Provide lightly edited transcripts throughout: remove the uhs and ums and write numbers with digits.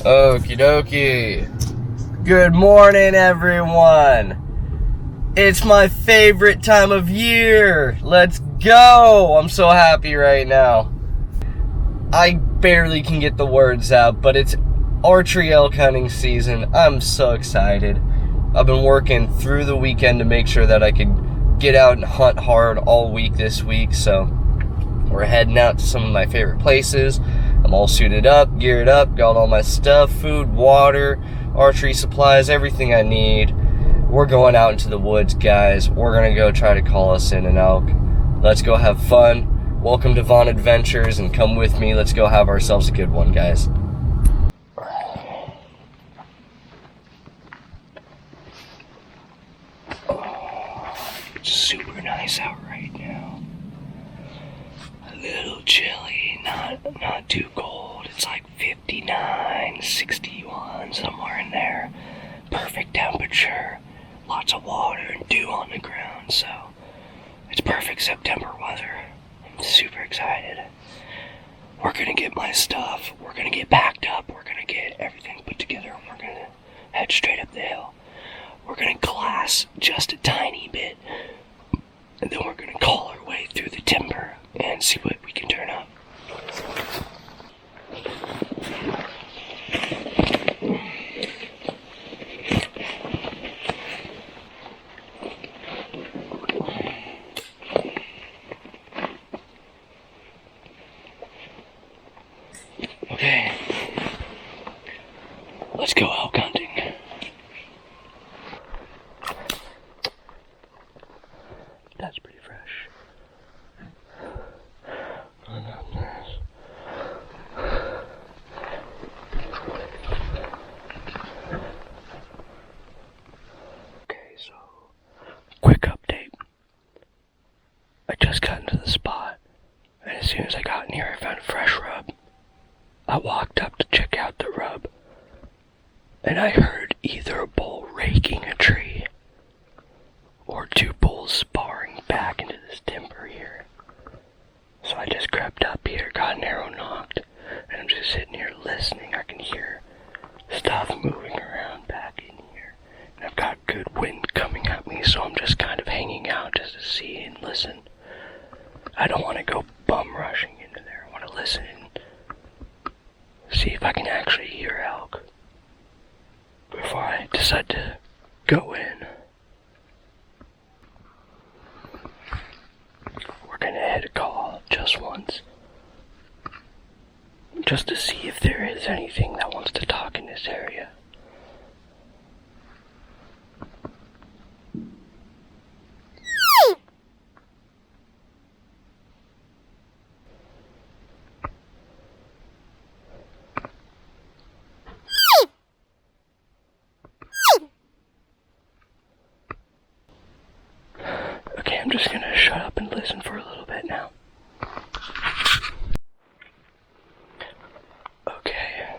Okie dokie. Good morning, everyone. It's my favorite time of year. Let's go. I'm so happy right now. I barely can get the words out, but it's archery elk hunting season. I'm so excited. I've been working through the weekend to make sure that I could get out and hunt hard all week this week, so we're heading out to some of my favorite places. I'm all suited up, geared up, got all my stuff, food, water, archery supplies, everything I need. We're going out into the woods, guys. We're gonna go try to call us in an elk. Let's go have fun. Welcome to Vaughn Adventures, and come with me. Let's go have ourselves a good one, guys. Oh, it's super nice out right now. A little chilly, not too cold. It's like 59, 61, somewhere in there. Perfect temperature, lots of water and dew on the ground, so it's perfect September weather. I'm super excited. We're gonna get my stuff, we're gonna get packed up, we're gonna get everything put together, and we're gonna head straight up the hill. We're gonna glass just a tiny bit, and then we're gonna call our way through the timber and see what we can turn up. Okay, let's go elk hunting. That's pretty fresh. Okay, so quick update. I just got into the spot, and as soon as I got in here, I found a fresh rub. I walked up to check out the rub, and I heard either a bull raking a tree or two bulls sparring back into this timber here. So I just crept up here, got an arrow knocked, and I'm just sitting here listening. I can hear stuff moving around back in here, and I've got good wind coming at me, so I'm just kind of hanging out just to see and listen. I don't want to go bum rushing into there. I want to listen and see if I can actually hear elk before I decide to go in. We're gonna hit a call just once, just to see if there is anything that wants to talk in this area. Okay, I'm just gonna shut up and listen for a little bit now. Okay,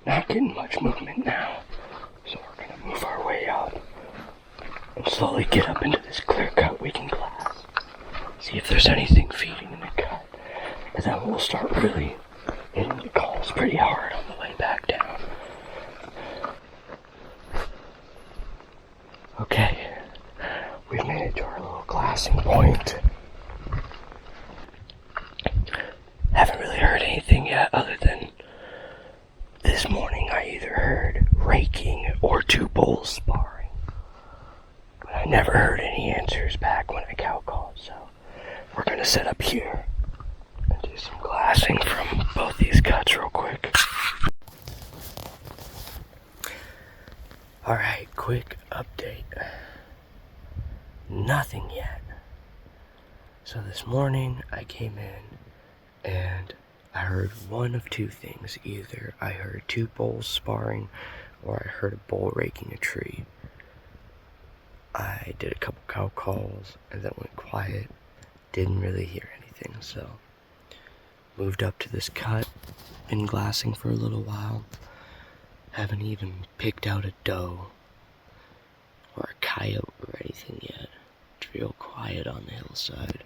not getting much movement now, so we're gonna move our way out and slowly get up into this clear cut we can glass. See if there's anything feeding in the cut, and then we'll start really hitting the calls pretty hard on the way back down. Okay, we've made it to our little glassing point. Haven't really heard anything yet other than this morning I either heard raking or two bulls sparring. But I never heard any answers back when I cow called, so we're gonna set up here and do some glassing from both these cuts real quick. Alright, quick update. Nothing yet. So this morning I came in and I heard one of two things. Either I heard two bulls sparring or I heard a bull raking a tree. I did a couple cow calls and then went quiet. Didn't really hear anything, so moved up to this cut. Been glassing for a little while. Haven't even picked out a doe or a coyote or anything yet. It's real quiet on the hillside.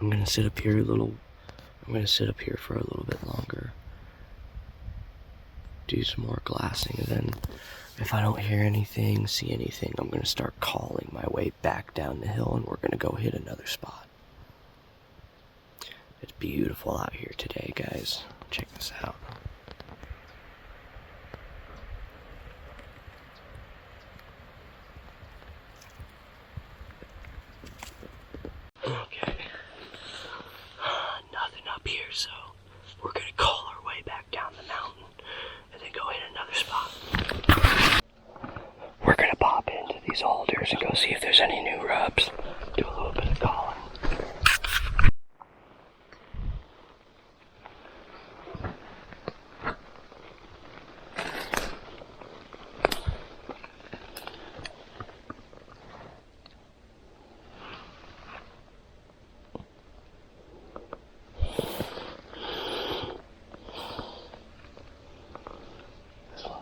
I'm gonna sit up here for a little bit longer. Do some more glassing, and then if I don't hear anything, see anything, I'm gonna start calling my way back down the hill, and we're gonna go hit another spot. It's beautiful out here today, guys. Check this out. Okay. Nothing up here, so we're gonna call our way back down the mountain and then go hit another spot. We're gonna pop into these alders and go see if there's any new rubs. Do a little bit of calling.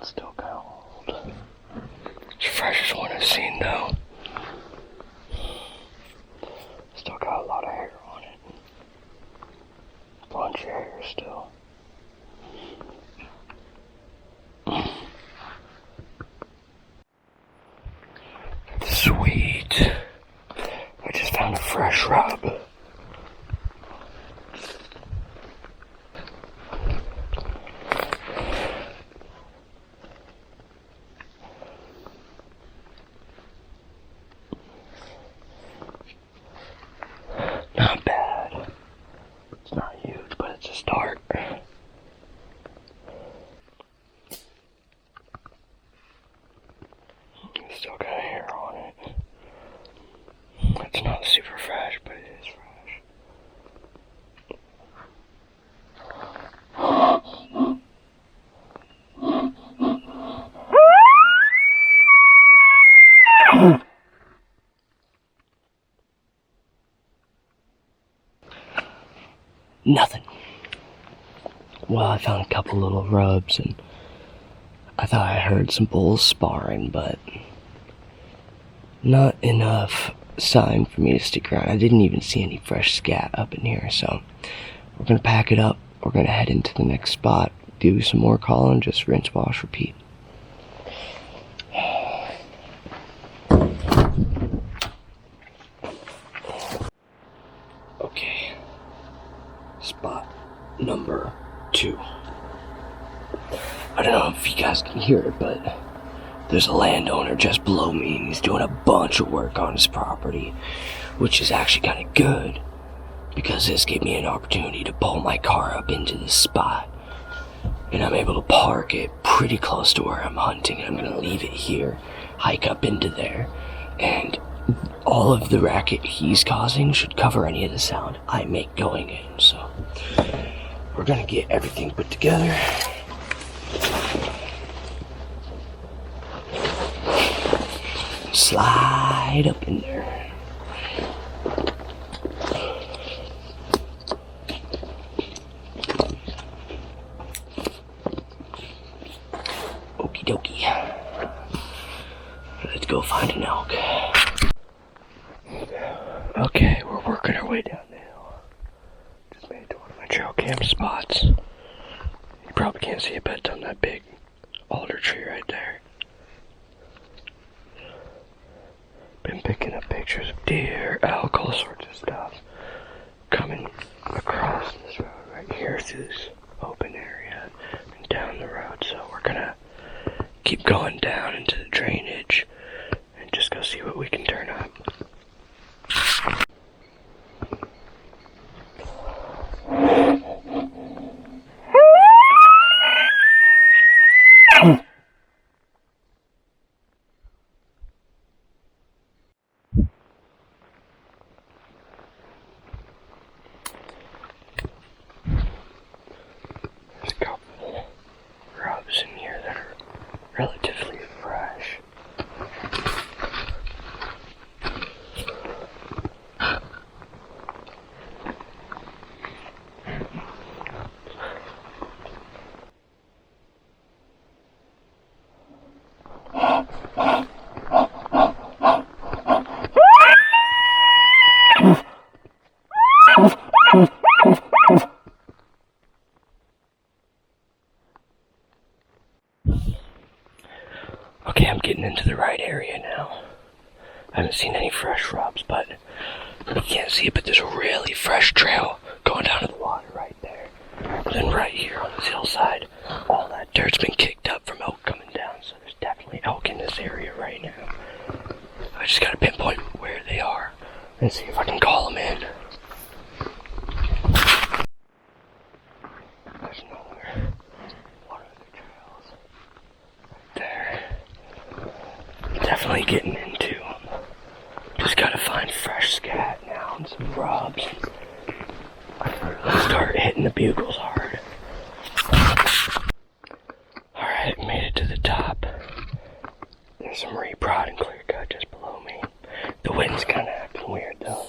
Still kind of old. It's the freshest one I've seen, though. Still got a lot of hair on it. Bunch of hair still. Sweet. I just found a fresh rub. Not bad. It's not huge, but it's a start. It's still got hair on it. It's not super fresh, but it is fresh. Nothing. Well, I found a couple little rubs, and I thought I heard some bulls sparring, but not enough sign for me to stick around. I didn't even see any fresh scat up in here, so we're gonna pack it up. We're gonna head into the next spot, do some more calling, just rinse, wash, repeat. Okay, spot number 2. I don't know if you guys can hear it, but there's a landowner just below me, and he's doing a bunch of work on his property, which is actually kind of good, because this gave me an opportunity to pull my car up into this spot, and I'm able to park it pretty close to where I'm hunting, and I'm going to leave it here, hike up into there, and all of the racket he's causing should cover any of the sound I make going in. So we're going to get everything put together. Slide up in there. Okie dokie. Let's go find an elk. Okay, we're working our way down the hill. Just made it to one of my trail cam spots. You probably can't see it, but it's on that big alder tree right there. Been picking up pictures of deer, elk, all sorts of stuff. Coming across this road right here through this open area and down the road. So we're gonna keep going down into the drainage and just go see what we can turn up. right area now. I haven't seen any fresh shrubs, but you can't see it, but there's a really fresh trail going down to the water right there. And then right here on this hillside, all that dirt's been kicked up from elk coming down, so there's definitely elk in this area right now. I just gotta pinpoint where they are and see if I can call them in. There's another one of the trails right there. Definitely getting into them. Just gotta find fresh scat now and some rubs. Let's start hitting the bugles hard. Alright, made it to the top. There's some reprod and clear cut just below me. The wind's kinda acting weird though.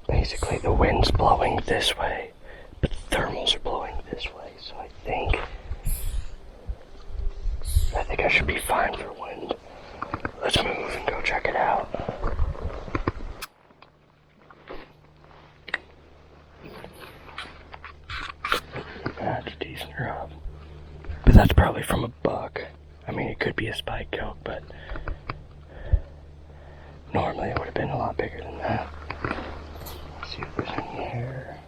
Basically the wind's blowing this way, but the thermals are blowing this way, so I think I should be fine for wind. Let's move and go check it out. That's a decent rub. But that's probably from a buck. I mean, it could be a spike elk, but normally it would have been a lot bigger than that. Let's see if there's any hair.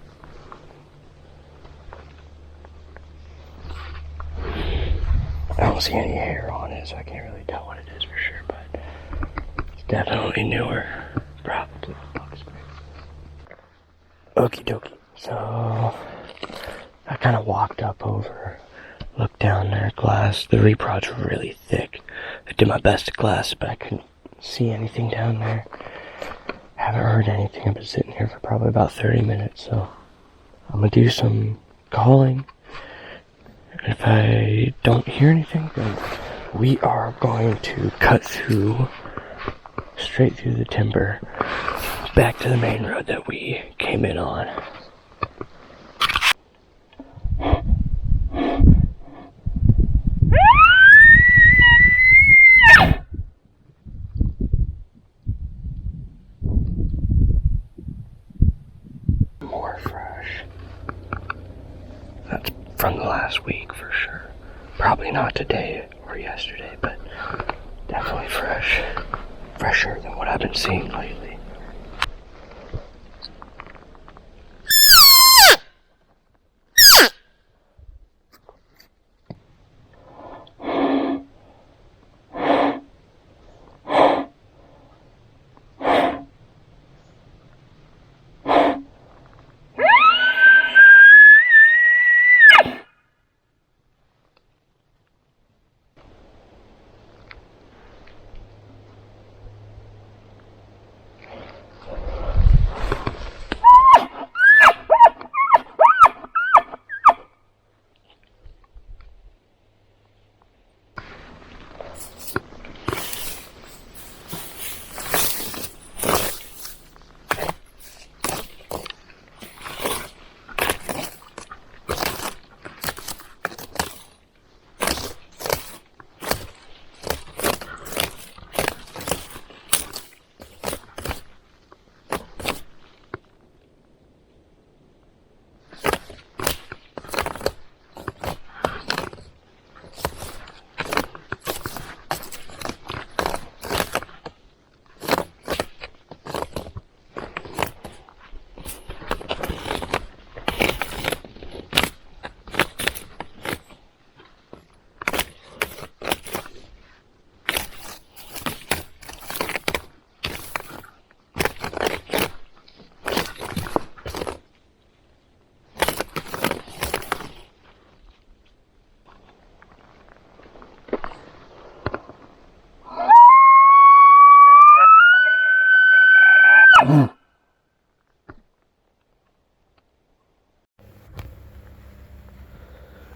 I don't see any hair on it, so I can't really tell what it is for sure, but it's definitely newer. Probably a buck spray. Okie dokie. So I kind of walked up over, looked down there, glass. The reprods were really thick. I did my best to glass, but I couldn't see anything down there. Haven't heard anything. I've been sitting here for probably about 30 minutes, so I'm gonna do some calling. And if I don't hear anything, then we are going to cut through, straight through the timber, back to the main road that we came in on. More fresh. That's from the last week for sure. Probably not today or yesterday, but definitely fresh. Fresher than what I've been seeing lately.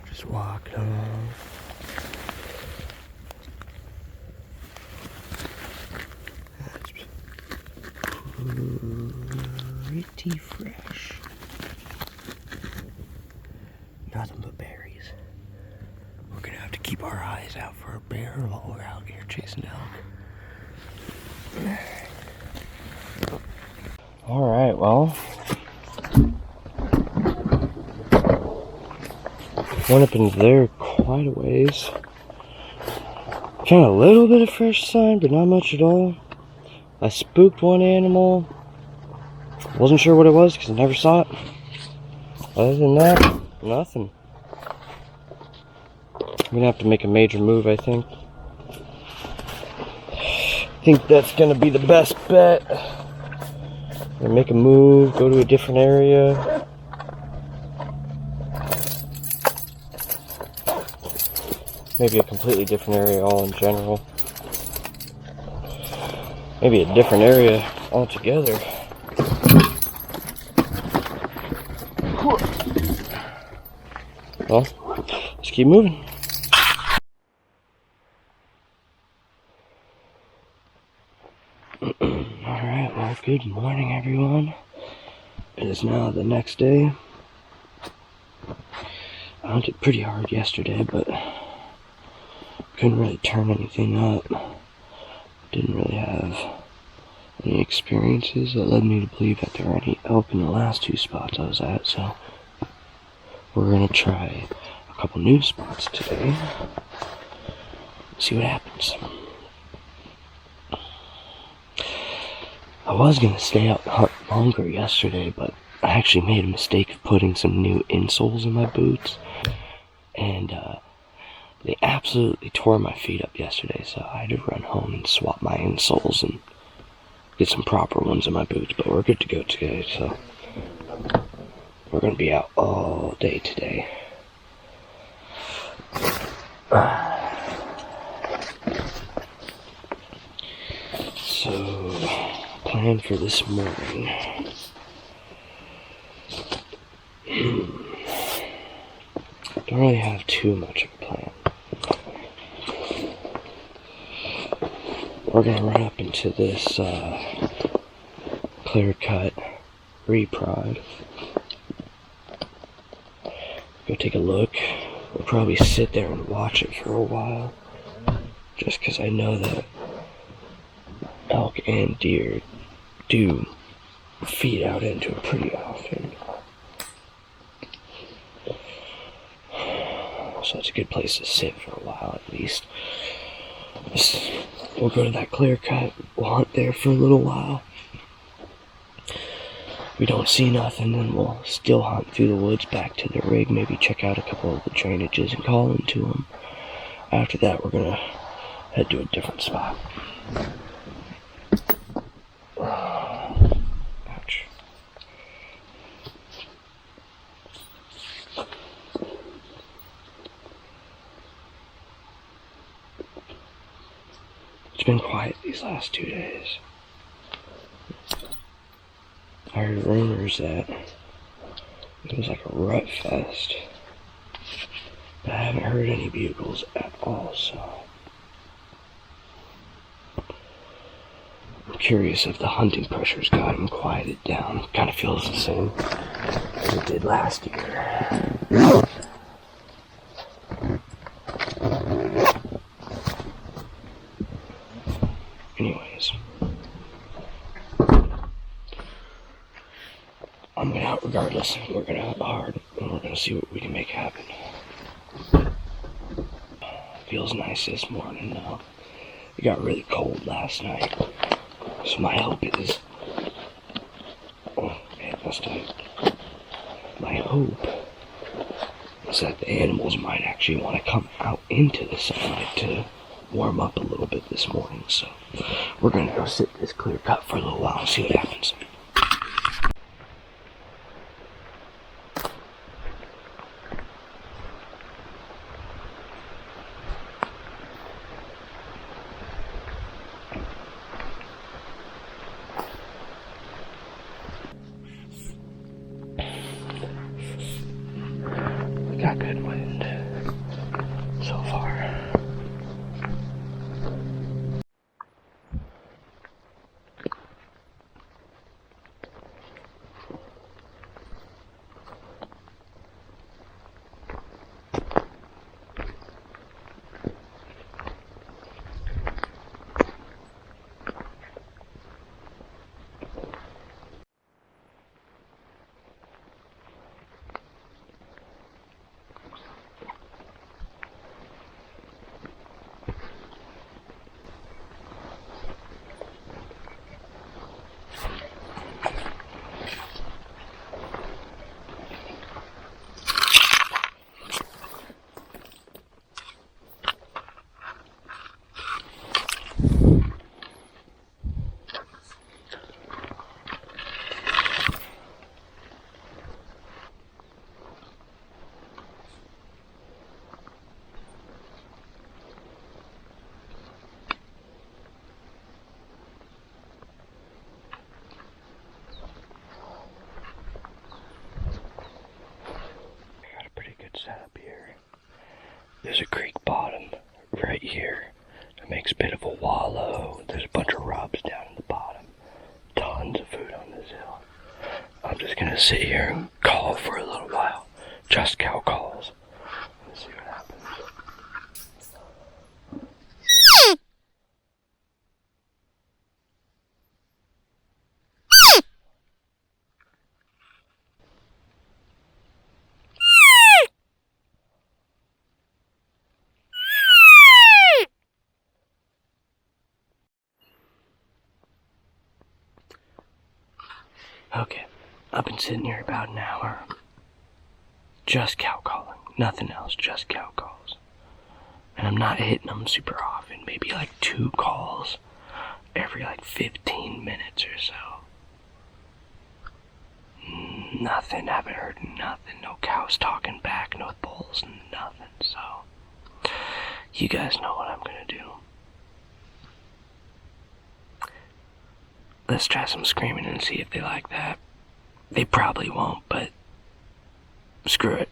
Just walking along. That's pretty fresh. Nothing but berries. We're gonna have to keep our eyes out for a bear while we're out here chasing elk. Alright, well, went up into there quite a ways. Found a little bit of fresh sign, but not much at all. I spooked one animal. Wasn't sure what it was because I never saw it. Other than that, nothing. I'm gonna have to make a major move, I think. I think that's gonna be the best bet. I'm gonna make a move, go to a different area. Maybe a completely different area all in general. Maybe a different area altogether. Well, let's keep moving. Alright, well, good morning, everyone. It is now the next day. I hunted pretty hard yesterday, but couldn't really turn anything up. Didn't really have any experiences that led me to believe that there were any elk in the last two spots I was at, so we're gonna try a couple new spots today. See what happens. I was gonna stay out and hunt longer yesterday, but I actually made a mistake of putting some new insoles in my boots, and they absolutely tore my feet up yesterday, so I had to run home and swap my insoles and get some proper ones in my boots, but we're good to go today, so we're gonna be out all day today. So, plan for this morning. Don't really have too much of a plan. We're gonna run up into this clear cut reprod. Go take a look. We'll probably sit there and watch it for a while, just because I know that elk and deer do feed out into it pretty often. So it's a good place to sit for a while at least. We'll go to that clear cut, we'll hunt there for a little while. If we don't see nothing, then we'll still hunt through the woods back to the rig, maybe check out a couple of the drainages and call into them. After that, we're gonna head to a different spot. Ouch. It's been quiet these last 2 days. I heard rumors that it was like a rut fest, but I haven't heard any bugles at all, so I'm curious if the hunting pressure's gotten quieted down. Kind of feels the same as it did last year. Anyways, I'm gonna out regardless. We're gonna hunt hard, and we're gonna see what we can make happen. Feels nice this morning though. It got really cold last night, so my hope is, my hope is that the animals might actually want to come out into the sunlight to warm up a little bit this morning. So we're gonna go sit this clear cut for a little while and see what happens. We got good wind so far. setup here. There's a creek bottom right here. It makes a bit of a wallow. There's a bunch of rubs down in the bottom. Tons of food on this hill. I'm just gonna sit here and call for a little while. Just cow calls. Let's see what happens. Okay, I've been sitting here about an hour. Just cow calling. Nothing else, just cow calls. And I'm not hitting them super often. Maybe like 2 calls every like 15 minutes or so. Nothing, haven't heard nothing. No cows talking back, no bulls, nothing. So, you guys know what I'm gonna do. Let's try some screaming and see if they like that. They probably won't, but screw it.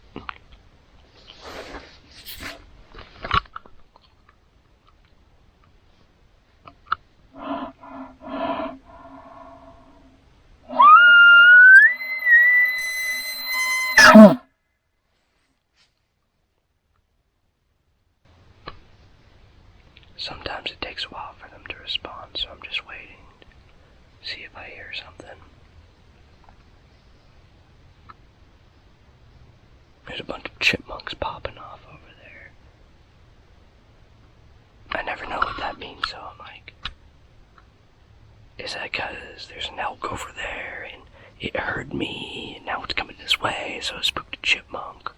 Sometimes it takes a while for them to respond, so I'm just waiting to see if I hear something. There's a bunch of chipmunks popping off over there. I never know what that means, so I'm like, is that because there's an elk over there and it heard me and now it's coming this way, so it spooked a chipmunk?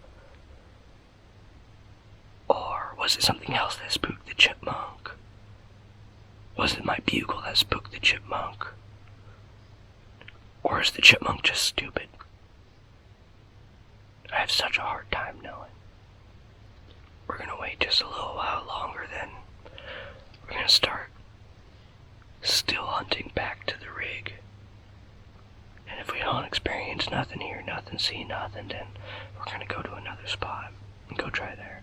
Or was it something else that spooked the chipmunk? Was it my bugle that spooked the chipmunk? Or is the chipmunk just stupid? I have such a hard time knowing. We're gonna wait just a little while longer, then we're gonna start still hunting back to the rig. And if we don't experience nothing, hear nothing, see nothing, then we're gonna go to another spot and go try there.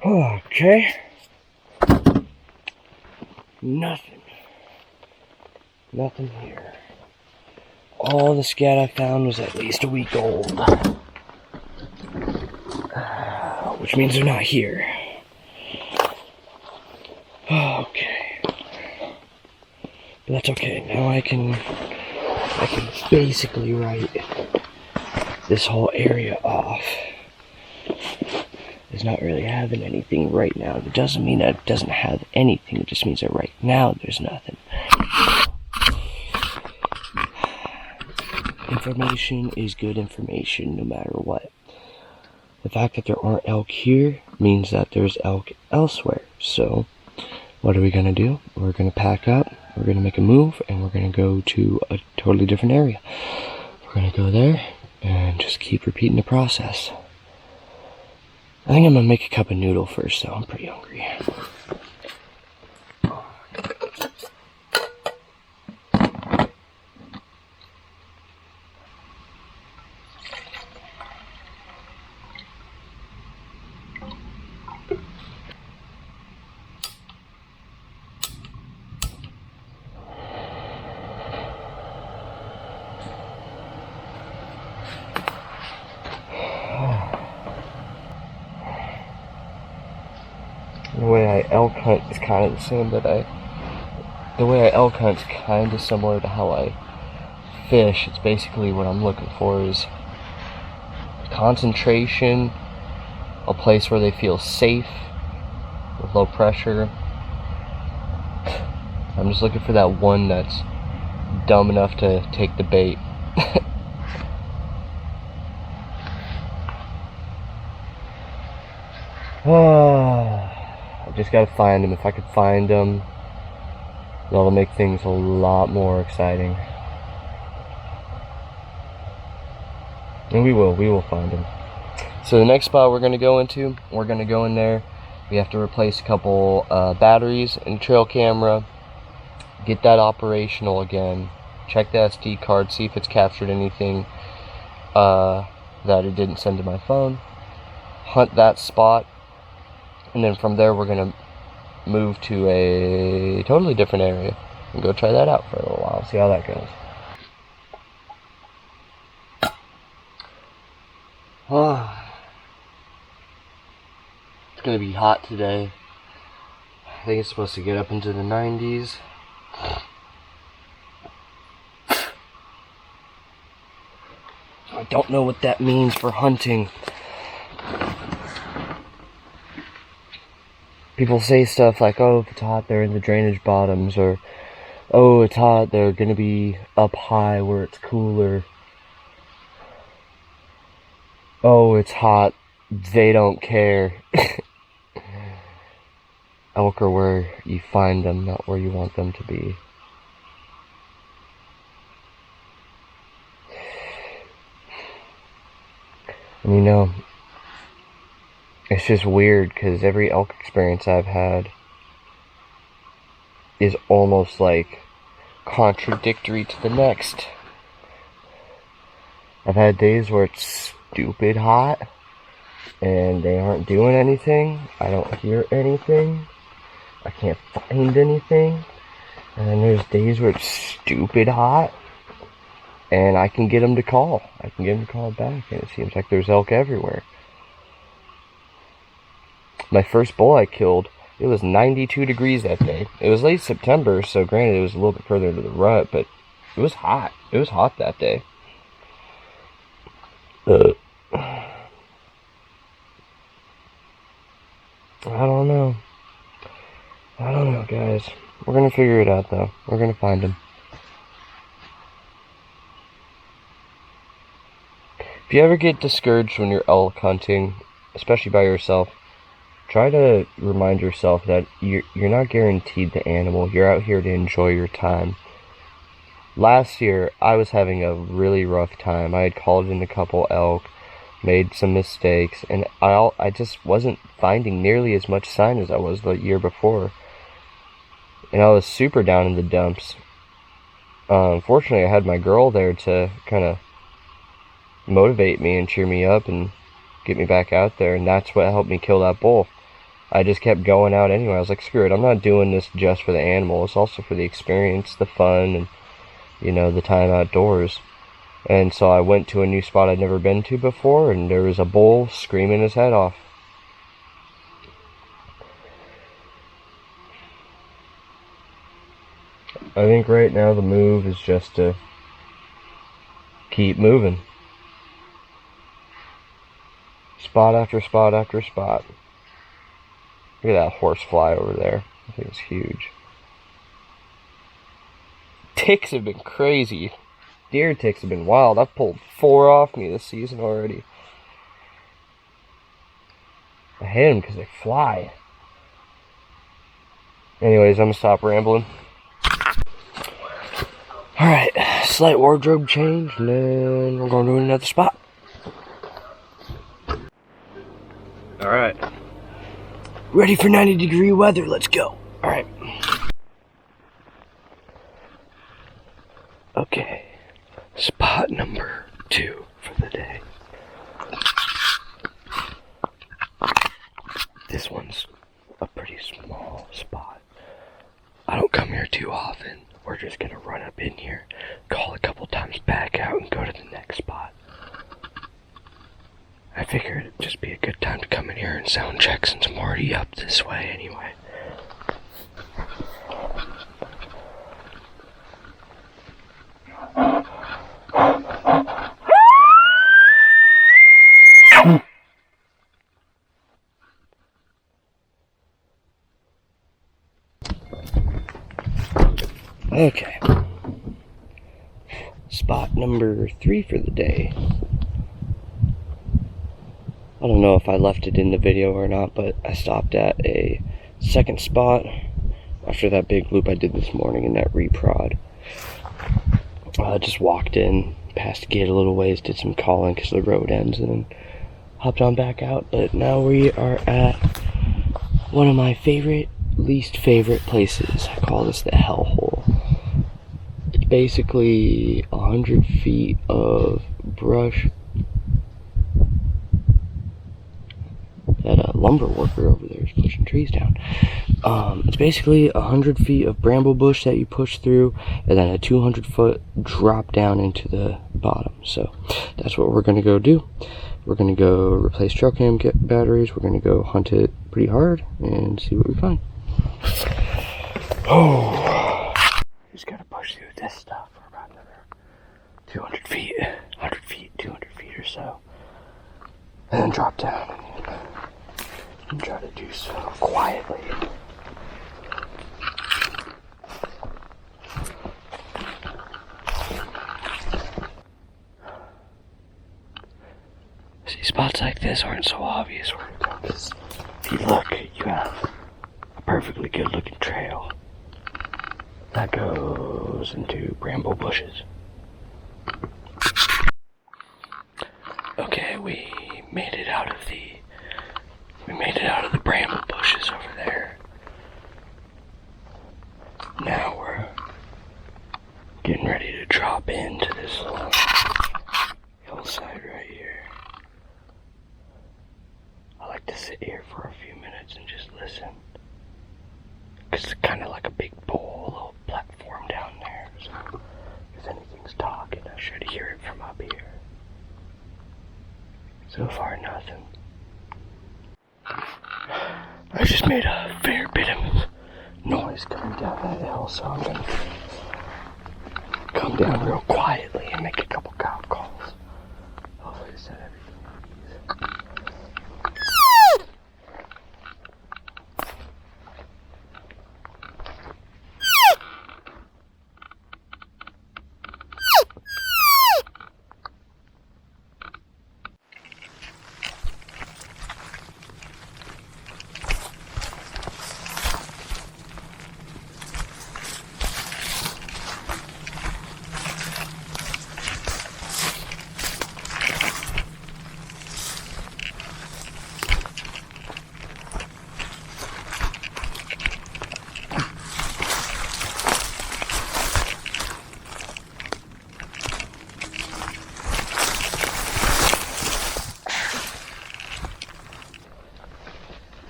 Okay. Nothing. Nothing here. All the scat I found was at least a week old. Which means they're not here. Okay. But that's okay. Now I can basically write this whole area off as not really having anything right now. It doesn't mean that it doesn't have anything. It just means that right now there's nothing. Information is good information no matter what. The fact that there aren't elk here means that there's elk elsewhere. So what are we going to do? We're going to pack up, we're going to make a move, and we're going to go to a totally different area. We're going to go there and just keep repeating the process. I think I'm going to make a cup of noodle first, though. I'm pretty hungry. elk hunt is kind of the same, but the way I elk hunt is kind of similar to how I fish. It's basically what I'm looking for is concentration, a place where they feel safe with low pressure. I'm just looking for that one that's dumb enough to take the bait. I just gotta find them. If I could find them, that'll make things a lot more exciting. And we will find them. So the next spot we're gonna go into, we're gonna go in there. We have to replace a couple batteries and trail camera, get that operational again, check the SD card, see if it's captured anything that it didn't send to my phone, hunt that spot, and then from there we're going to move to a totally different area and go try that out for a little while, see how that goes. It's going to be hot today. I think it's supposed to get up into the 90s. I don't know what that means for hunting. People say stuff like, oh, if it's hot, they're in the drainage bottoms, or, oh, it's hot, they're going to be up high where it's cooler. Oh, it's hot, they don't care. Elk are where you find them, not where you want them to be. And you know, it's just weird because every elk experience I've had is almost like contradictory to the next. I've had days where it's stupid hot and they aren't doing anything. I don't hear anything. I can't find anything. And then there's days where it's stupid hot and I can get them to call. I can get them to call back, and it seems like there's elk everywhere. My first bull I killed, it was 92 degrees that day. It was late September, so granted it was a little bit further into the rut, but it was hot. It was hot that day. I don't know. I don't know, guys. We're gonna figure it out, though. We're gonna find him. If you ever get discouraged when you're elk hunting, especially by yourself, try to remind yourself that you're not guaranteed the animal. You're out here to enjoy your time. Last year, I was having a really rough time. I had called in a couple elk, made some mistakes, and I just wasn't finding nearly as much sign as I was the year before. And I was super down in the dumps. Fortunately, I had my girl there to kind of motivate me and cheer me up and get me back out there, and that's what helped me kill that bull. I just kept going out anyway. I was like, screw it, I'm not doing this just for the animal. It's also for the experience, the fun, and, you know, the time outdoors. And so I went to a new spot I'd never been to before, and there was a bull screaming his head off. I think right now the move is just to keep moving. Spot after spot after spot. Look at that horse fly over there. I think it's huge. Ticks have been crazy. Deer ticks have been wild. I've pulled 4 off me this season already. I hate them because they fly. Anyways, I'm gonna stop rambling. Alright, slight wardrobe change, and then we're going to another spot. Alright. Ready for 90-degree weather, let's go. Alright. Okay. Spot number 2 for the day. This one's a pretty small spot. I don't come here too often. We're just gonna run up in here, call a couple times back out, and go to the next spot. I figured it'd just be a good time to come in here and sound check since I'm already up this way anyway. Okay. Spot number 3 for the day. I don't know if I left it in the video or not, but I stopped at a second spot after that big loop I did this morning in that reprod. Just walked in, past the gate a little ways, did some calling because the road ends, and then hopped on back out. But now we are at one of my least favorite places. I call this the hellhole. It's basically 100 feet of brush. That lumber worker over there is pushing trees down. It's basically 100 feet of bramble bush that you push through, and then a 200-foot drop down into the bottom. So that's what we're going to go do. We're going to go replace trail cam batteries. We're going to go hunt it pretty hard and see what we find. Oh, just got to push through this stuff for about another 200 feet, 100 feet, 200 feet or so, and then drop down and try to do so quietly. See, spots like this aren't so obvious where to go, because if you look, you have a perfectly good looking trail that goes into bramble bushes. Okay, we made it out of the bramble bushes over there. Now we're getting ready to drop into this little hillside right here. I like to sit here for a few minutes and just listen, because it's kind of like a big bowl, a little platform down there, so if anything's talking, I should hear it from up here. So far, nothing. I just made a fair bit of noise coming down that hill, so I'm gonna come down real quietly and make a couple cow calls. Hopefully to set everything at ease.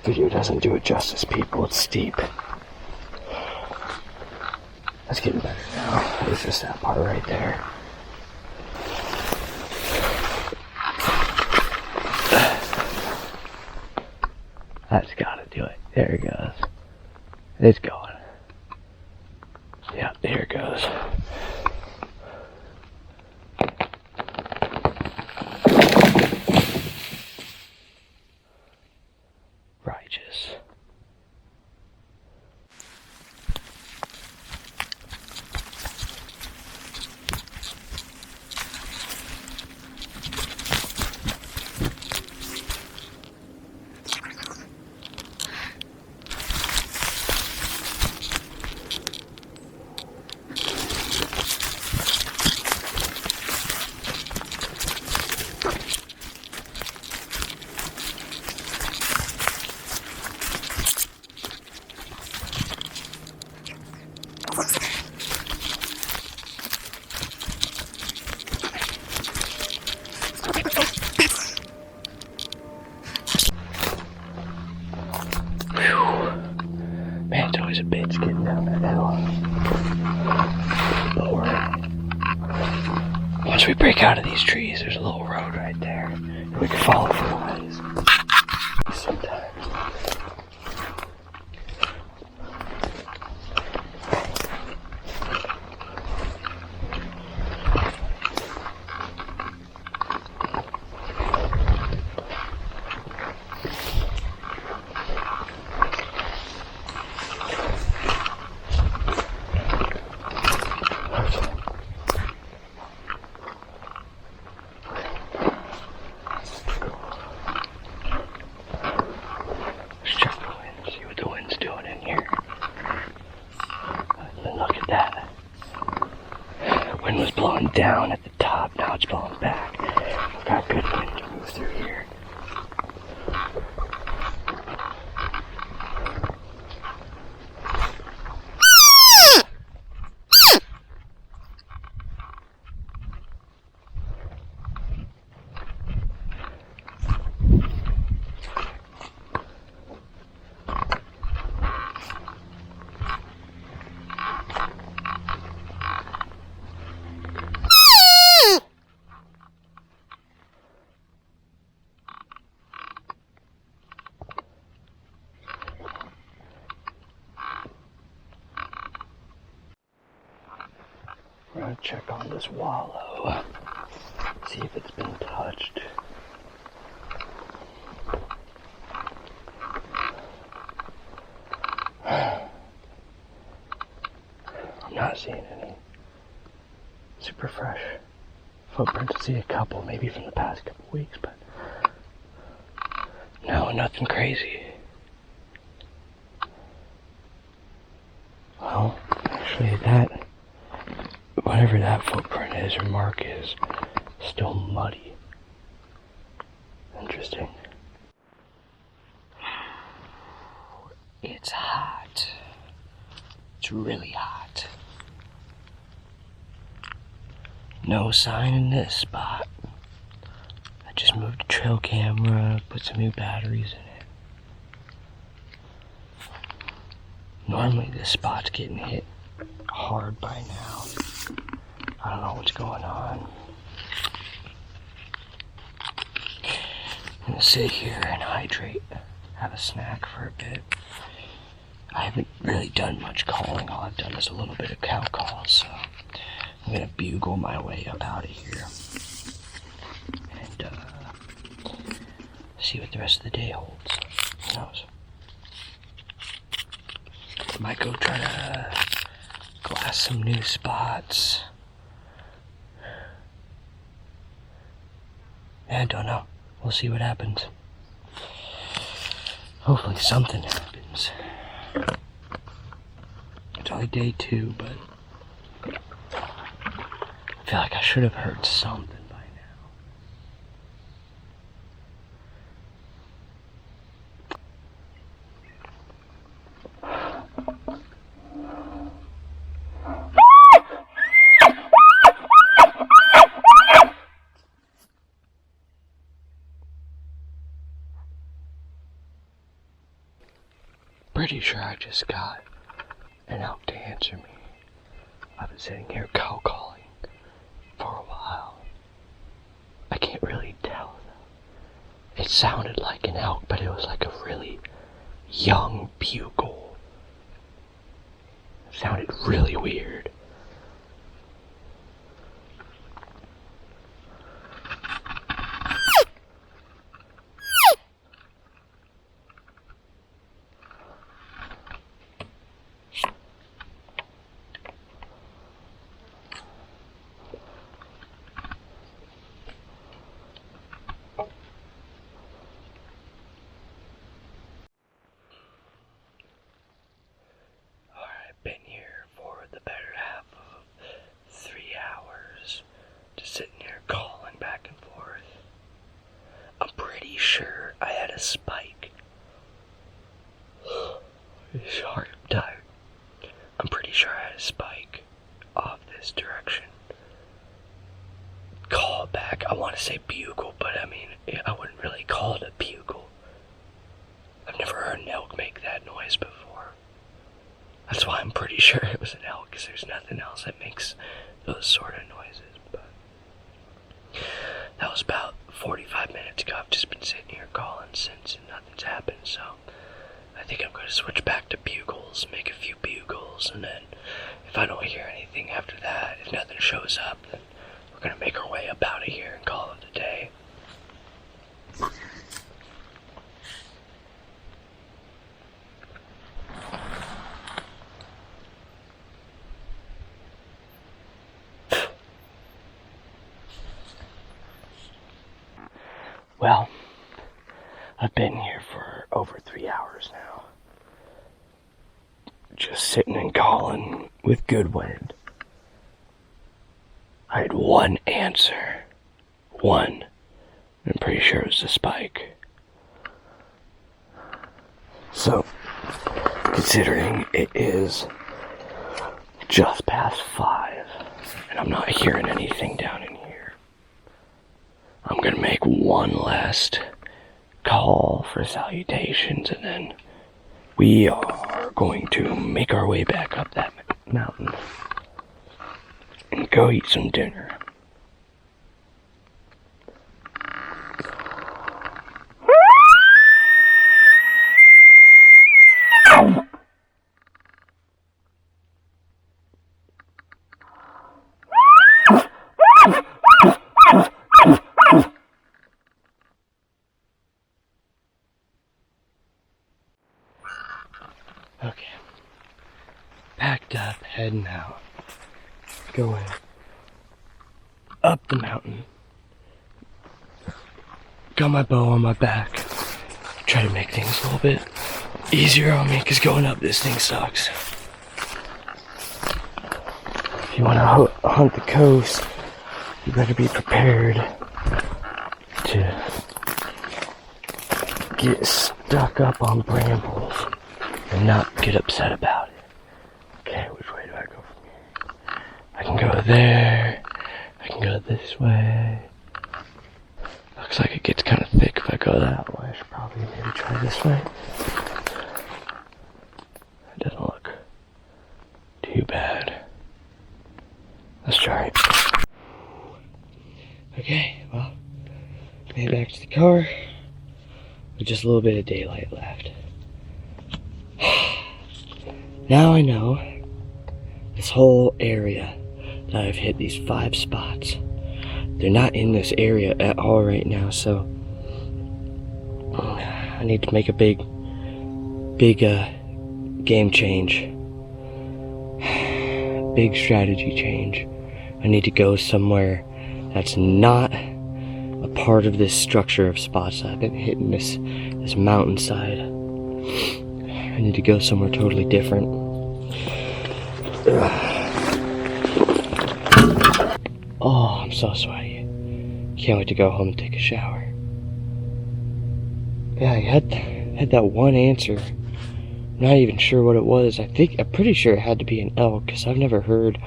Video doesn't do it justice, people. It's steep. That's getting better now. It's just that part right there. That's gotta do it. There it goes. It's going. Yeah, there it goes. Righteous. Man, it's always a bitch getting down that hill. But once we break out of these trees, there's a little road right there, and we can follow for a ways. Sometimes. got good wind to move through here. We're gonna check on this wallow, see if it's been touched. I'm not seeing any super fresh footprints. I see a couple, maybe from the past couple weeks, but no, nothing crazy. Well, actually whatever that footprint is or mark is, still muddy. Interesting. It's hot. It's really hot. No sign in this spot. I just moved the trail camera, put some new batteries in it. Normally this spot's getting hit hard by now. I don't know what's going on. I'm gonna sit here and hydrate, have a snack for a bit. I haven't really done much calling. All I've done is a little bit of cow calls, so I'm gonna bugle my way up out of here and see what the rest of the day holds. Who knows? I might go try to glass some new spots. I don't know. We'll see what happens. Hopefully something happens. It's only day 2, but I feel like I should have heard something by Pretty sure I just got an elk to answer me. I've been sitting here cow calling for a while. I can't really tell though. It sounded like an elk, but it was like a really young bugle. It sounded really weird. Been here for the better half of 3 hours, just sitting here calling back and forth. I'm pretty sure I had a spike. Sorry, I'm tired. I'm pretty sure I had a spike off this direction. Call back, I want to say bugle, but I mean, I wouldn't really call it a bugle. I've never heard an elk make that noise before. That's why I'm pretty sure it was an elk, because there's nothing else that makes those sort of noises. But that was about 45 minutes ago. I've just been sitting here calling since and nothing's happened, so I think I'm going to switch back to bugles, make a few bugles, and then if I don't hear anything after that, if nothing shows up, then we're going to make our way up out of here and call it a day. Well, I've been here for over 3 hours now. Just sitting and calling with good wind. I had one answer. One. I'm pretty sure it was the spike. So, considering it is just past 5, and I'm not hearing anything down in here, I'm gonna make one last call for salutations, and then we are going to make our way back up that mountain and go eat some dinner. Okay, packed up, heading out, going up the mountain, got my bow on my back, try to make things a little bit easier on me, because going up this thing sucks. If you want to hunt the coast, you better be prepared to get stuck up on brambles and not get upset about it. Okay, which way do I go from here? I can go there. I can go this way. Looks like it gets kind of thick if I go that way. I should probably maybe try this way. It doesn't look too bad. Let's try it. Okay, well, made it back to the car with just a little bit of daylight left. Now I know this whole area that I've hit, these 5 spots, they're not in this area at all right now, so I need to make a big game change, big strategy change. I need to go somewhere that's not a part of this structure of spots that I've been hitting, this mountainside. I need to go somewhere totally different. Oh, I'm so sweaty. Can't wait to go home and take a shower. Yeah, I had that one answer. I'm not even sure what it was. I'm pretty sure it had to be an elk, because I've never heard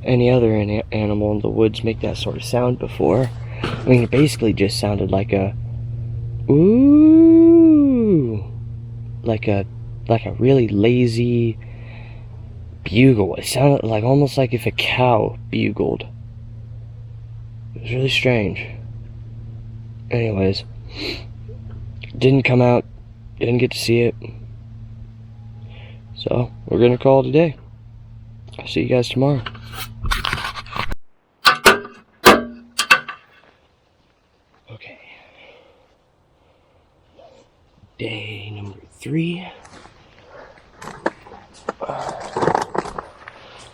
any other animal in the woods make that sort of sound before. I mean, it basically just sounded like a ooh, like a really lazy bugle. It sounded like almost like if a cow bugled. It was really strange. Anyways, didn't come out, didn't get to see it. So, we're gonna call it a day. I'll see you guys tomorrow. Okay. Day number 3.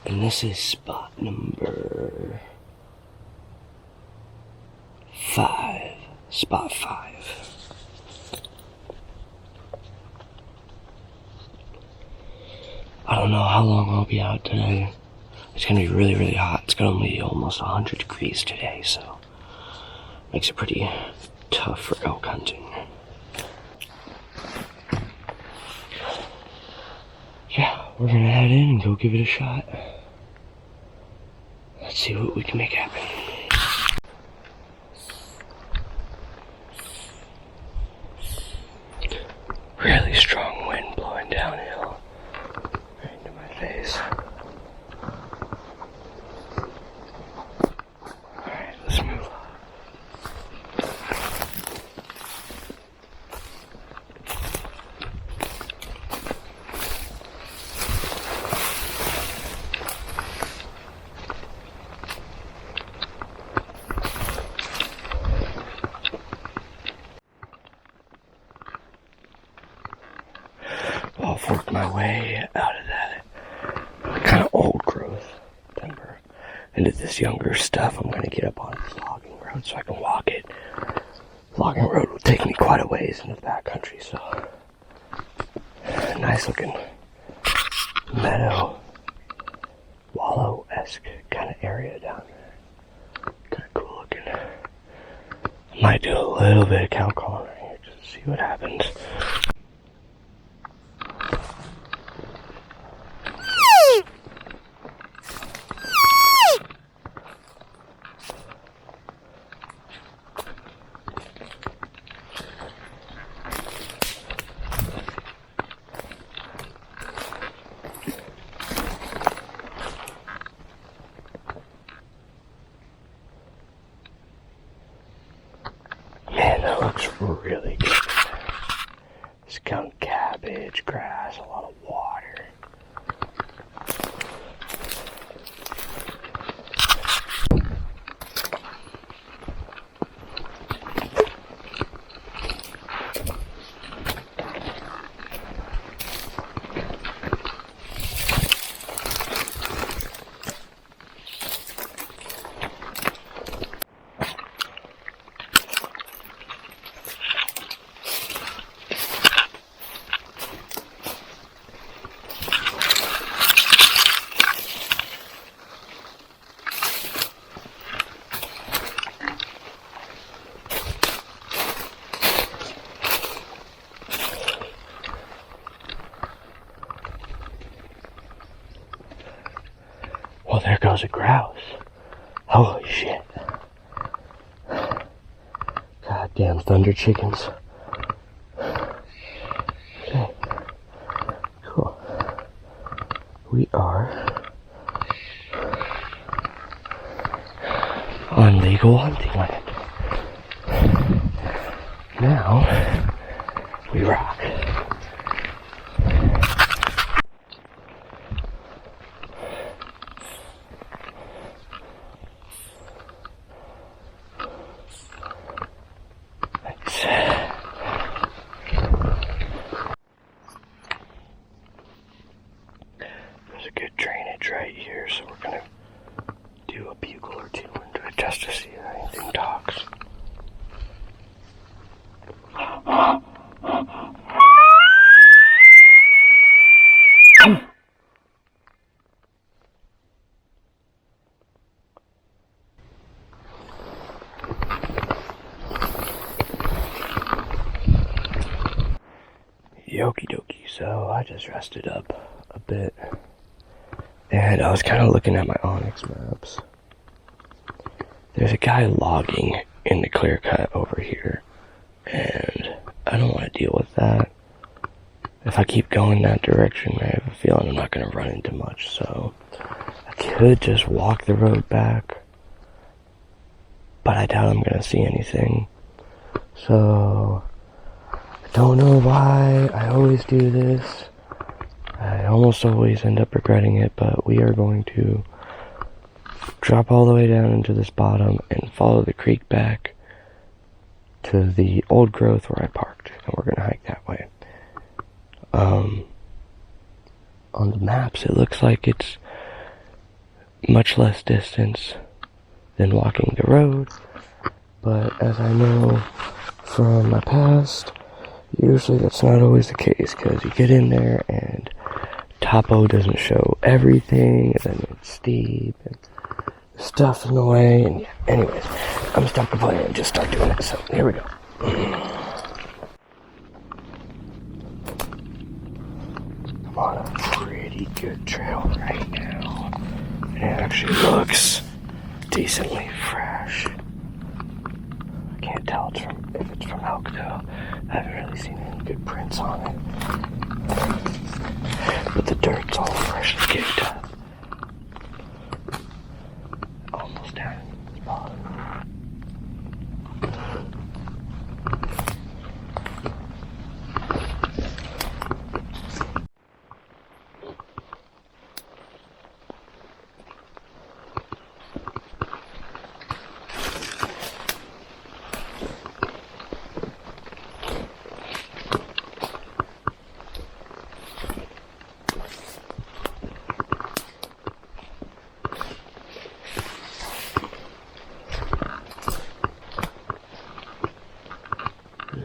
And this is spot number 5. Spot 5. I don't know how long I'll be out today. It's gonna be really, really hot. It's gonna be almost 100 degrees today, so makes it pretty tough for elk hunting. Yeah, we're gonna head in and go give it a shot. Let's see what we can make happen. Really strong wind blowing downhill right into my face. Alright, let's move on. I've worked my way out of that kind of old growth timber into this younger stuff. I'm going to get up on this logging road so I can walk it. Logging road will take me quite a ways into the backcountry, so nice looking meadow, wallow-esque kind of area down there. Kind of cool looking. I might do a little bit of cow calling right here just to see what happens. Man, that looks really good. Skunk cabbage, grass, a lot of water. Well, there goes a grouse. Holy shit. Goddamn thunder chickens. Okay. Cool. We are on legal hunting land. Now, we rock. There's a good drainage right here, so we're gonna do a bugle or two into it just to see if anything talks. Okie dokie, so I just rested up a bit, and I was kind of looking at my Onyx maps. There's a guy logging in the clear cut over here, and I don't want to deal with that. If I keep going that direction, I have a feeling I'm not going to run into much, so I could just walk the road back, but I doubt I'm going to see anything. So don't know why I always do this. I almost always end up regretting it, but we are going to drop all the way down into this bottom and follow the creek back to the old growth where I parked, and we're going to hike that way. On the maps, it looks like it's much less distance than walking the road, but as I know from my past, usually that's not always the case, because you get in there and topo doesn't show everything, and then it's steep, and stuff in the way, and yeah, anyways, I'm stuck complaining and just start doing it, so here we go. I'm on a pretty good trail right now, and it actually looks decently fresh. I can't tell if it's from elk though. I haven't really seen any good prints on it. But the dirt's all freshly kicked up. Almost down in the spot.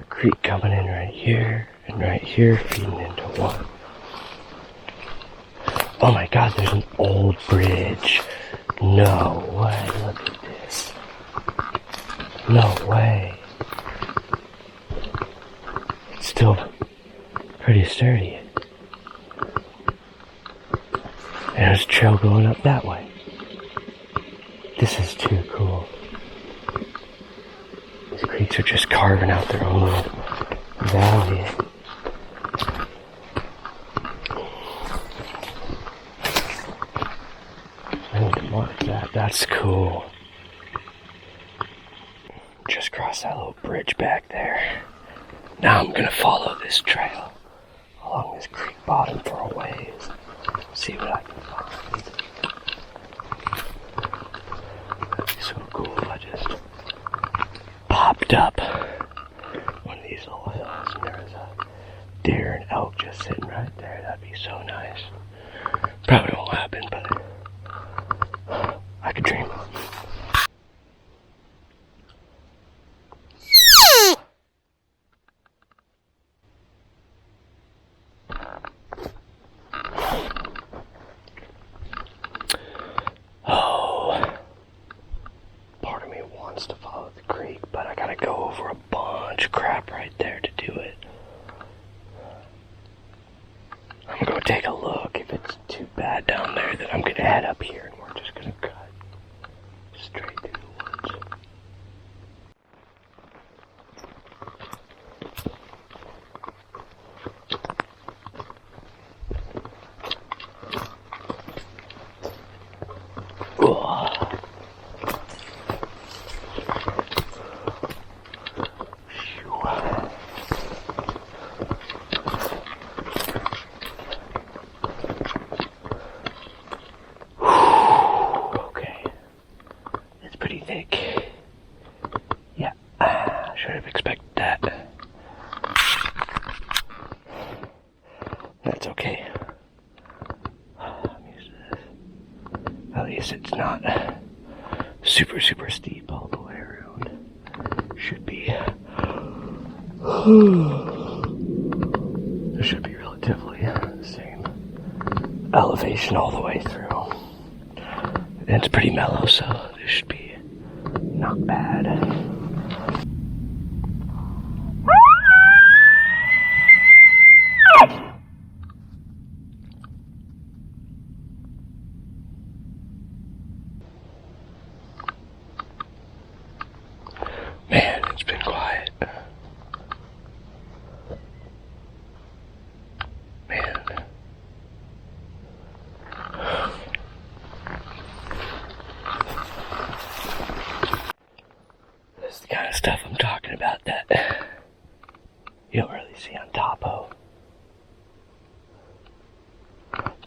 Creek coming in right here, and right here feeding into one. Oh my god, there's an old bridge. No way, look at this. No way. still pretty sturdy. And there's a trail going up that way. This is too cool. These creeks are just carving out their own little valley. I need to mark that. That's cool. Just crossed that little bridge back there. Now I'm gonna follow this trail along this creek bottom for a ways. See what I can find. That'd be so cool if I just popped up one of these little hills and there was a deer and elk just sitting right there. That'd be so nice. Probably won't happen, but I could dream. To follow the creek, but I gotta go over a bunch of crap right there to do it. I'm gonna go take a look. If it's too bad down there, then I'm gonna head up here and we're just gonna cut straight through the woods. Thick. Yeah, should have expected that. That's okay. I'm used to this. At least it's not super steep all the way around. Should be. There should be relatively the same elevation all the way through. And it's pretty mellow, so there should be not bad. Man, it's been quiet. Man. This is the kind of stuff I'm talking about that you don't really see on Topo.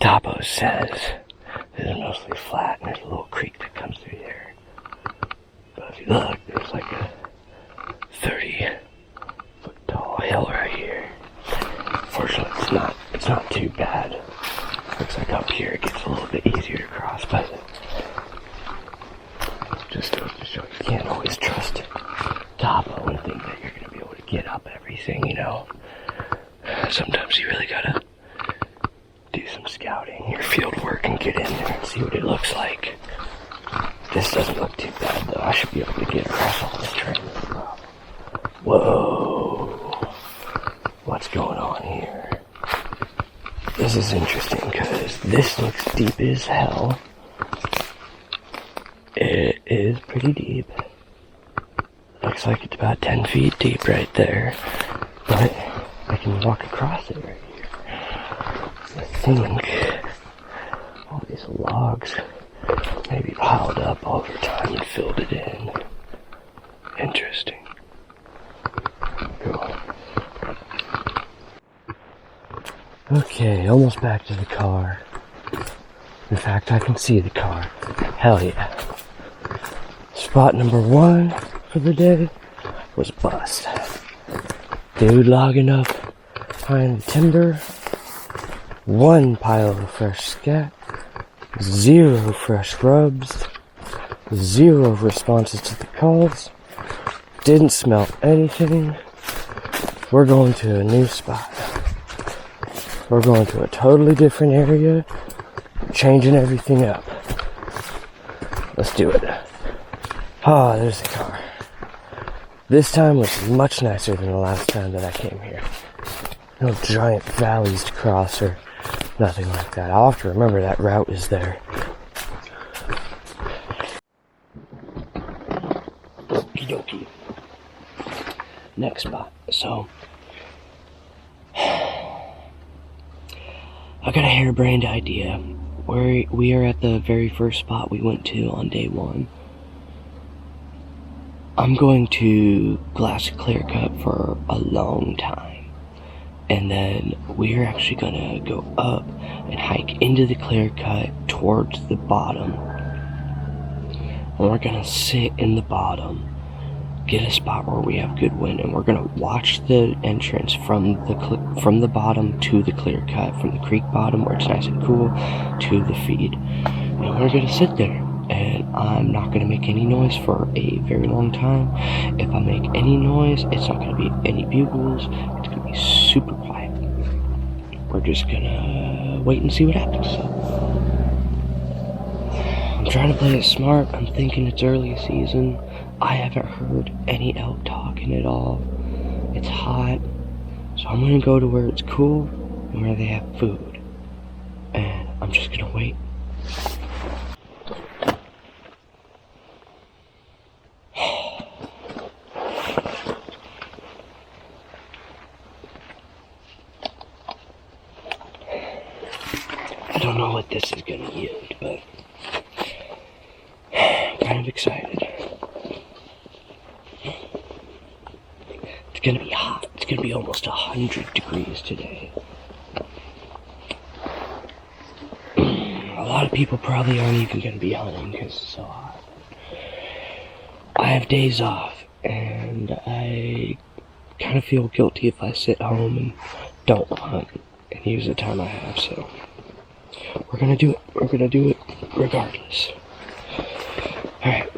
Topo says this is mostly flat and there's a little creek that comes through there. But if you look, there's like a 30-foot tall hill right here. Fortunately, it's not too bad. Looks like up here it gets a little bit easier to cross, but just goes to show you can't always trust Topo and think that you're gonna be able to get up everything, you know. Sometimes you really gotta do some scouting, your field work, and get in there and see what it looks like. This doesn't look too bad though. I should be able to get across all this terrain as well. Whoa! What's going on here? This is interesting because this looks deep as hell. It is pretty deep. Looks like it's about 10 feet deep right there. But I can walk across it right here. I think all these logs maybe piled up over time and filled it in. Interesting. Cool. Okay, almost back to the car. In fact, I can see the car. Hell yeah. Spot number 1 for the day was bust. Dude logging up behind the timber. 1 pile of fresh scat. 0 fresh rubs. 0 responses to the calls. Didn't smell anything. We're going to a new spot. We're going to a totally different area. Changing everything up. Let's do it. Ah, there's the car. This time was much nicer than the last time that I came here. no giant valleys to cross or nothing like that. I'll have to remember that route is there. Okie dokie. Next spot. So, I got a harebrained idea. We are at the very first spot we went to on day one. I'm going to glass clear cut for a long time. And then we're actually gonna go up and hike into the clear cut towards the bottom. And we're gonna sit in the bottom, get a spot where we have good wind, and we're gonna watch the entrance from the bottom to the clear cut, from the creek bottom where it's nice and cool to the feed. And we're gonna sit there, and I'm not gonna make any noise for a very long time. If I make any noise, it's not gonna be any bugles. It's gonna be super quiet. We're just gonna wait and see what happens. I'm trying to play it smart. I'm thinking it's early season. I haven't heard any elk talking at all. It's hot, so I'm gonna go to where it's cool and where they have food. And I'm just gonna wait. I don't know what this is gonna yield, but I'm kind of excited. It's gonna be hot. It's gonna be almost 100 degrees today. A lot of people probably aren't even gonna be hunting because it's so hot. I have days off, and I kind of feel guilty if I sit home and don't hunt and use the time I have, so we're gonna do it. We're gonna do it regardless. Alright.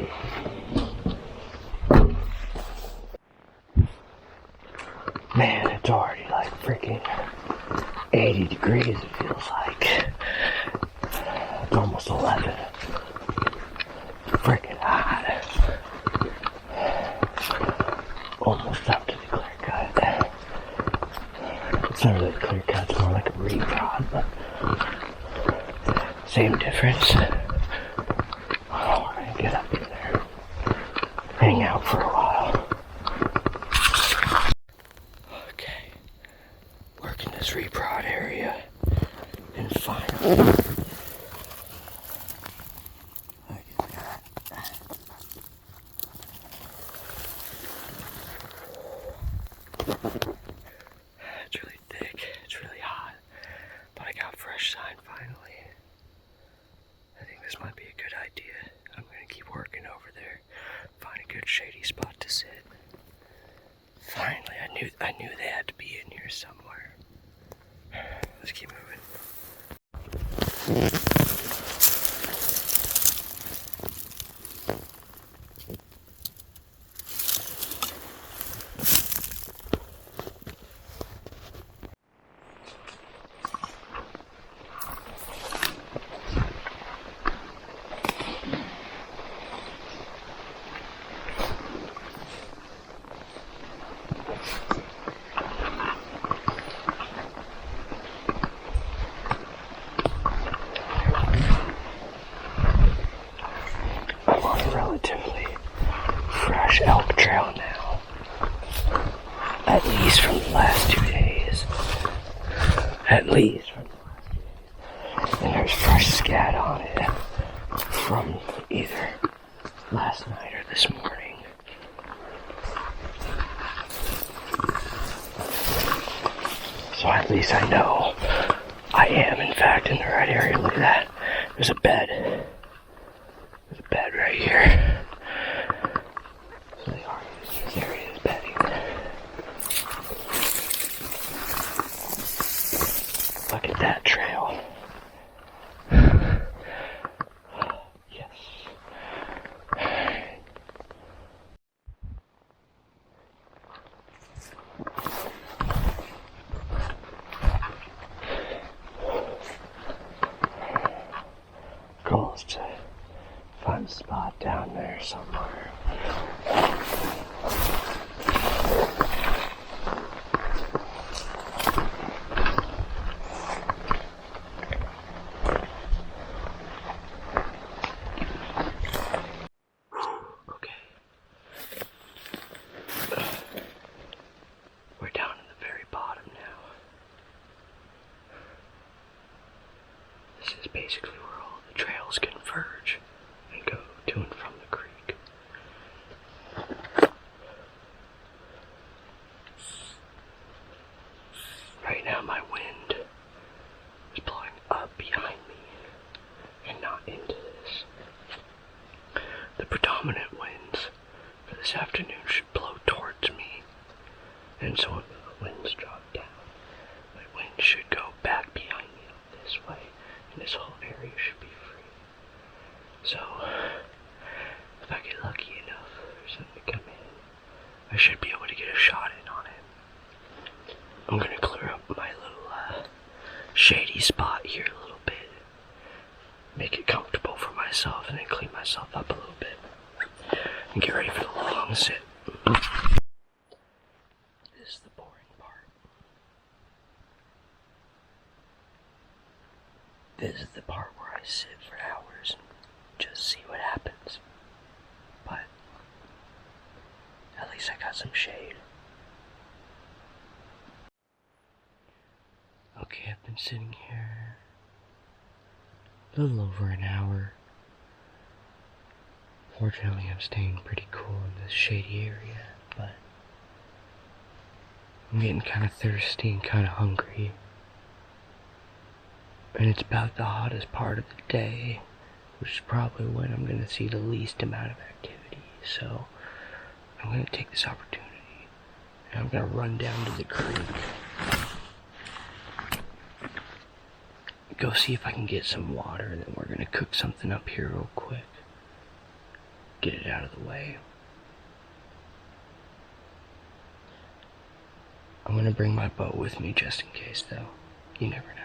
Man, it's already like freaking 80 degrees, it feels like. It's almost 11. Freaking hot. Almost up to the clear cut. It's not really a clear cut, it's more like a reprod, but same difference. Oh, we're gonna get up in there. Hang out for a while. Okay. Working this reprod area. And finally. It's really thick, it's really hot, but I got fresh sign finally. I think this might be a good idea. I'm gonna keep working over there, find a good shady spot to sit. Finally, I knew they had to be in here somewhere. Let's keep moving. Relatively fresh elk trail now, at least from the last 2 days. And there's fresh scat on it from either last night or this morning. So at least I know I am in fact in the right area. Look at that. There's a bed. There's a bed right here. So they are using this area as bedding. Look at that trail. Yes. Goal is to find a spot down there. basically where all the trails converge and go to and from the creek. Right now my wind is blowing up behind me and not into this. The predominant winds for this afternoon should blow towards me, and so when the winds drop down, my wind should go back behind me up this way, and this whole area should be free. So, if I get lucky enough for something to come in, I should be able to get a shot in on it. I'm gonna clear up my little shady spot here a little bit, make it comfortable for myself, and then clean myself up a little bit, and get ready for the long sit. This is the boring part. This is the part where I sit for hours and just see what happens. But at least I got some shade. Okay, I've been sitting here a little over an hour. Fortunately, I'm staying pretty cool in this shady area, but I'm getting kind of thirsty and kind of hungry. And it's about the hottest part of the day, which is probably when I'm going to see the least amount of activity. So I'm going to take this opportunity and I'm going to run down to the creek, go see if I can get some water, and then we're going to cook something up here real quick. Get it out of the way. I'm going to bring my bow with me just in case, though. You never know.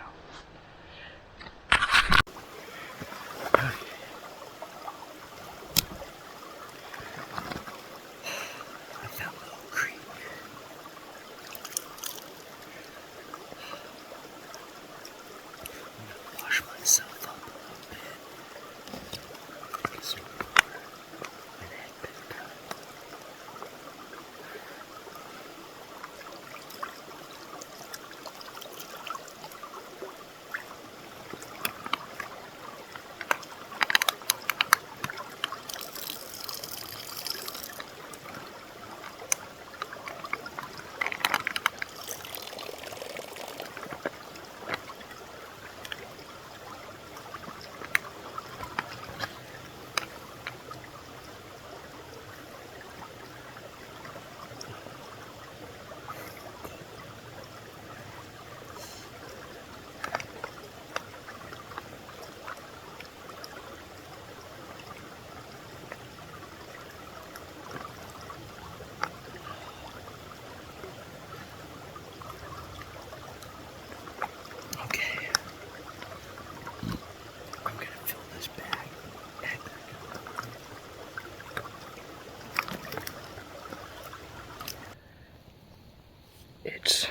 It's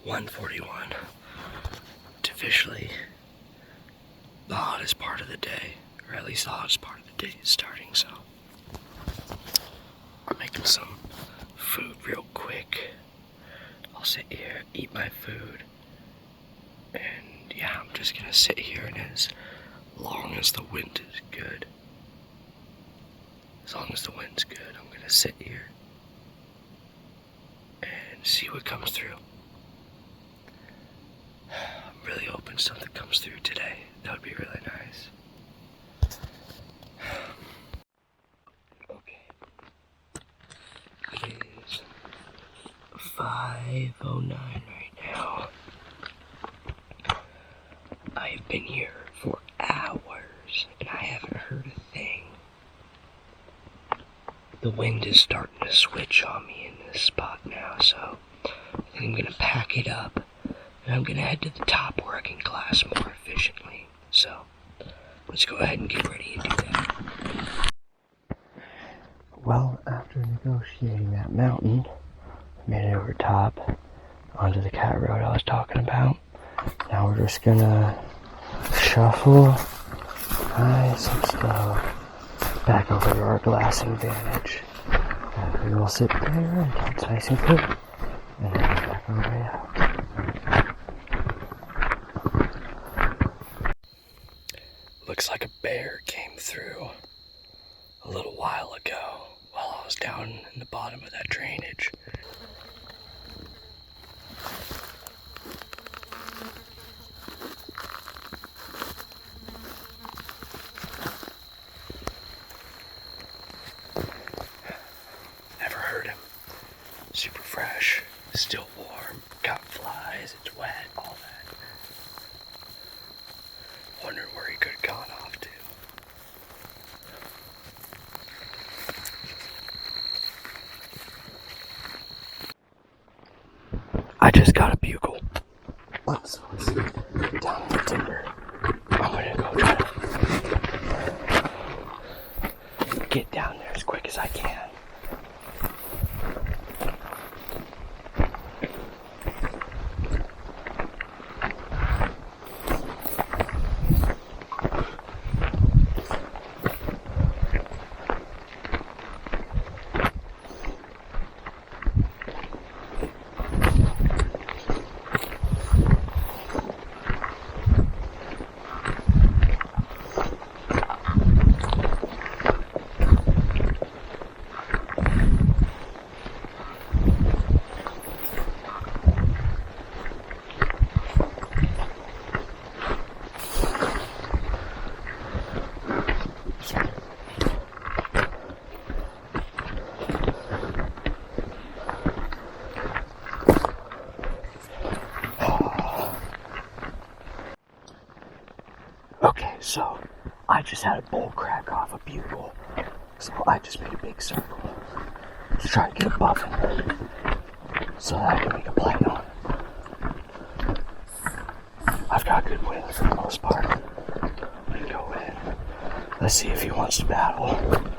1:41. It's officially the hottest part of the day, or at least the hottest part of the day is starting, so I'm making some food real quick. I'll sit here, eat my food, and yeah, I'm just gonna sit here, and as long as the wind is good, I'm gonna sit here and see what comes through. I'm really hoping something comes through today. That would be really nice. Okay. It is 5:09 right now. I've been here for hours and I haven't heard a thing. The wind is starting to switch on me in this spot now, so I think I'm gonna pack it up and I'm gonna head to the top where I can glass more efficiently. So let's go ahead and get ready and do that. Well, after negotiating that mountain, I made it over top onto the cat road I was talking about. Now we're just gonna shuffle nice and slow back over to our glassing vantage. We will sit there until it's nice and cool, and then we're back on our way out. bear came through a little while ago while I was down in the bottom of that drainage. Never heard him. Super fresh, still warm, got flies, it's wet, all that. Wondering where he could have gone off to. I just got a bugle. So it's down in the timber. I'm gonna go try to get down there as quick as I can. Okay, so I just had a bull crack off a bugle, so I just made a big circle to try to get above him so that I can make a play on it. I've got good wind for the most part. I'm gonna go in. Let's see if he wants to battle.